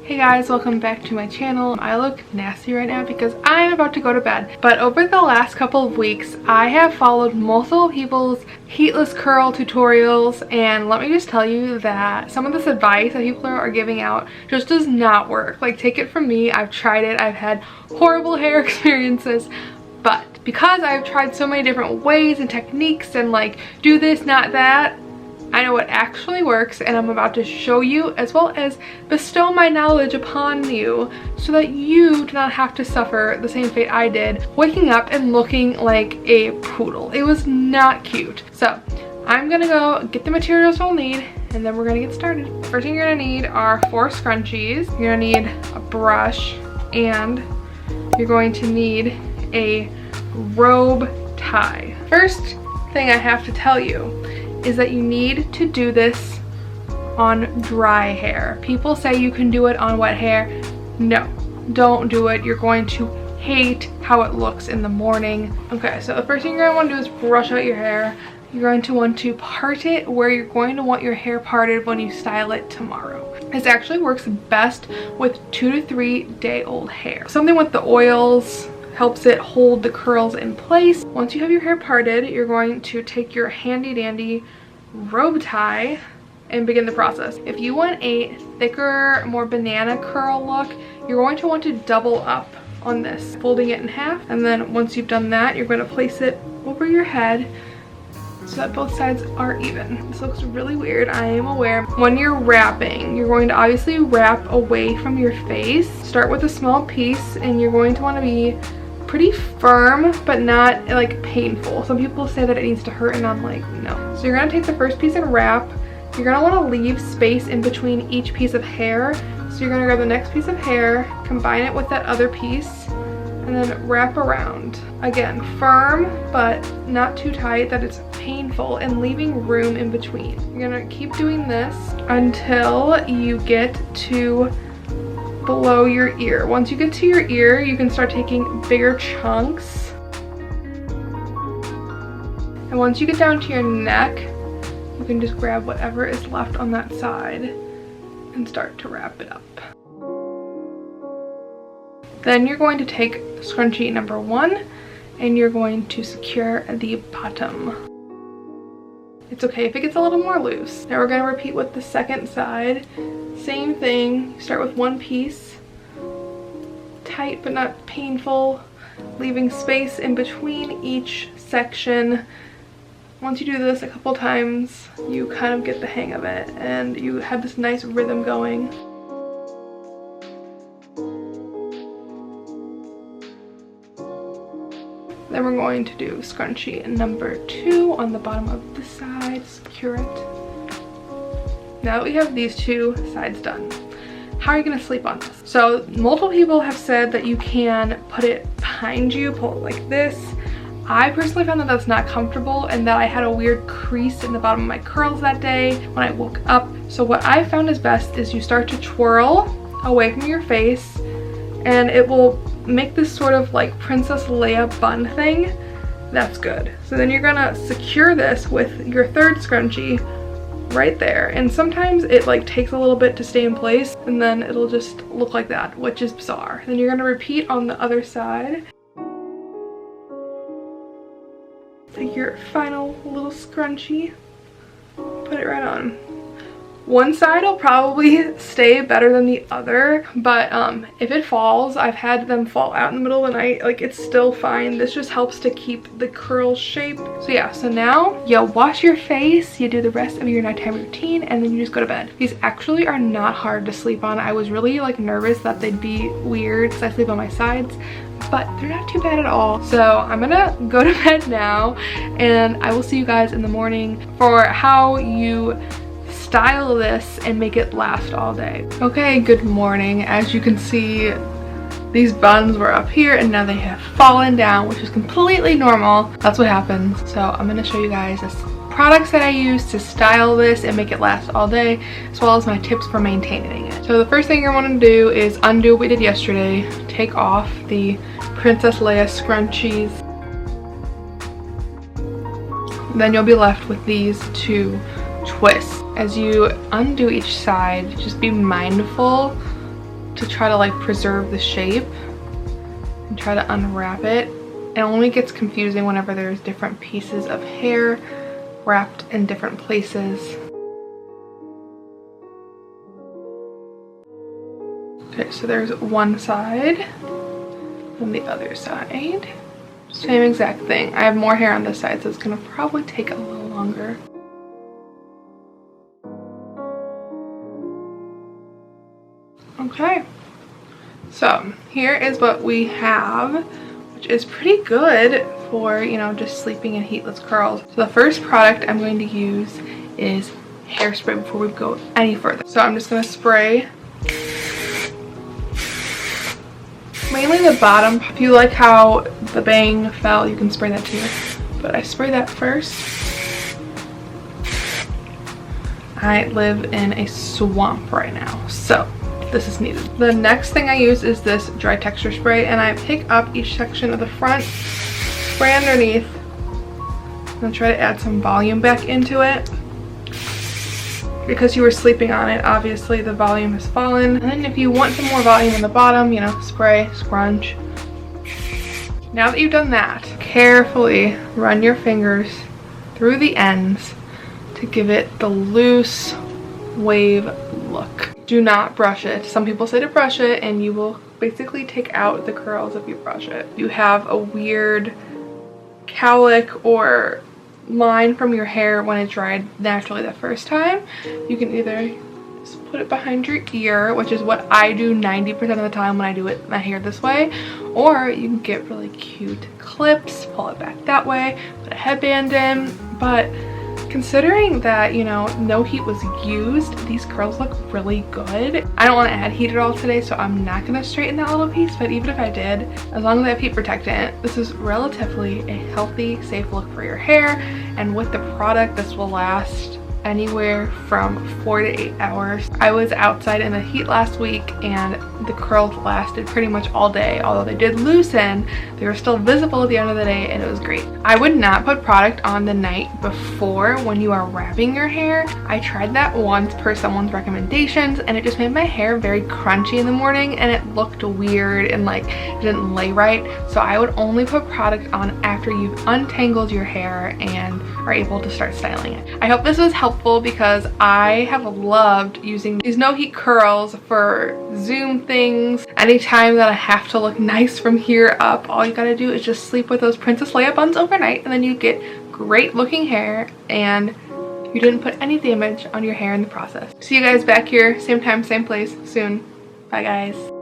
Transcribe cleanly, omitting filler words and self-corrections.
Hey guys, welcome back to my channel. I look nasty right now because I'm about to go to bed. But over the last couple of weeks, I have followed multiple people's heatless curl tutorials, and let me just tell you that some of this advice that people are giving out just does not work. Like, take it from me, I've tried it, I've had horrible hair experiences, but because I've tried so many different ways and techniques and like do this, not that, I know what actually works, and I'm about to show you as well as bestow my knowledge upon you so that you do not have to suffer the same fate I did, waking up and looking like a poodle. It was not cute. So I'm gonna go get the materials we'll need and then we're gonna get started. First thing you're gonna need are 4 scrunchies. You're gonna need a brush and you're going to need a robe tie. First thing I have to tell you is that you need to do this on dry hair. People say you can do it on wet hair. No, don't do it. You're going to hate how it looks in the morning. Okay, so the first thing you're gonna want to do is brush out your hair. You're going to want to part it where you're going to want your hair parted when you style it tomorrow. This actually works best with 2 to 3 day old hair. Something with the oils helps it hold the curls in place. Once you have your hair parted, you're going to take your handy dandy robe tie and begin the process. If you want a thicker, more banana curl look, you're going to want to double up on this, folding it in half. And then once you've done that, you're going to place it over your head so that both sides are even. This looks really weird, I am aware. When you're wrapping, you're going to obviously wrap away from your face. Start with a small piece and you're going to want to be pretty firm but not like painful. Some people say that it needs to hurt and I'm like, no. So you're gonna take the first piece and wrap. You're gonna want to leave space in between each piece of hair. So you're gonna grab the next piece of hair, combine it with that other piece, and then wrap around. Again, firm but not too tight that it's painful, and leaving room in between. You're gonna keep doing this until you get to below your ear. Once you get to your ear, you can start taking bigger chunks. And once you get down to your neck, you can just grab whatever is left on that side and start to wrap it up. Then you're going to take scrunchie number 1 and you're going to secure the bottom. It's okay if it gets a little more loose. Now we're going to repeat with the second side. Same thing, start with one piece, tight but not painful, leaving space in between each section. Once you do this a couple times, you kind of get the hang of it and you have this nice rhythm going. Then we're going to do scrunchie number 2 on the bottom of the side, secure it. Now that we have these 2 sides done, how are you going to sleep on this? So multiple people have said that you can put it behind you, pull it like this. I personally found that that's not comfortable and that I had a weird crease in the bottom of my curls that day when I woke up. So what I found is best is you start to twirl away from your face and it will make this sort of like Princess Leia bun thing. That's good. So then you're gonna secure this with your third scrunchie right there, and sometimes it like takes a little bit to stay in place and then it'll just look like that, which is bizarre. Then you're gonna repeat on the other side. Take your final little scrunchie, put it right on. One side will probably stay better than the other, but if it falls, I've had them fall out in the middle of the night, like it's still fine. This just helps to keep the curl shape. So yeah, so now you wash your face, you do the rest of your nighttime routine, and then you just go to bed. These actually are not hard to sleep on. I was really like nervous that they'd be weird because I sleep on my sides, but they're not too bad at all. So I'm gonna go to bed now and I will see you guys in the morning for how you style this and make it last all day. Okay, good morning. As you can see, these buns were up here and now they have fallen down, which is completely normal. That's what happens. So I'm gonna show you guys the products that I use to style this and make it last all day, as well as my tips for maintaining it. So the first thing you're gonna do is undo what we did yesterday. Take off the Princess Leia scrunchies. Then you'll be left with these 2 twists. As you undo each side, just be mindful to try to like preserve the shape and try to unwrap it. It only gets confusing whenever there's different pieces of hair wrapped in different places. Okay, so there's one side and the other side. Same exact thing. I have more hair on this side, so it's gonna probably take a little longer. Okay, so here is what we have, which is pretty good for, you know, just sleeping in heatless curls. So the first product I'm going to use is hairspray before we go any further. So I'm just gonna spray mainly the bottom. If you like how the bang fell, you can spray that too, but I spray that first. I live in a swamp right now, so this is needed. The next thing I use is this dry texture spray, and I pick up each section of the front, spray underneath, and try to add some volume back into it. Because you were sleeping on it, obviously the volume has fallen. And then if you want some more volume on the bottom, you know, spray, scrunch. Now that you've done that, carefully run your fingers through the ends to give it the loose wave look. Do not brush it. Some people say to brush it and you will basically take out the curls if you brush it. You have a weird cowlick or line from your hair when it dried naturally the first time. You can either just put it behind your ear, which is what I do 90% of the time when I do my hair this way, or you can get really cute clips, pull it back that way, put a headband in. But considering that, you know, no heat was used, these curls look really good. I don't want to add heat at all today, so I'm not going to straighten that little piece, but even if I did, as long as I have heat protectant, this is relatively a healthy, safe look for your hair. And with the product, this will last anywhere from 4 to 8 hours. I was outside in the heat last week and the curls lasted pretty much all day. Although they did loosen, they were still visible at the end of the day, and it was great. I would not put product on the night before when you are wrapping your hair. I tried that once per someone's recommendations, and it just made my hair very crunchy in the morning, and it looked weird and like it didn't lay right. So I would only put product on after you've untangled your hair and are able to start styling it. I hope this was helpful because I have loved using these no heat curls for Zoom things. Anytime that I have to look nice from here up, all you gotta do is just sleep with those Princess Leia buns overnight, and then you get great looking hair and you didn't put any damage on your hair in the process. See you guys back here, same time, same place soon. Bye guys.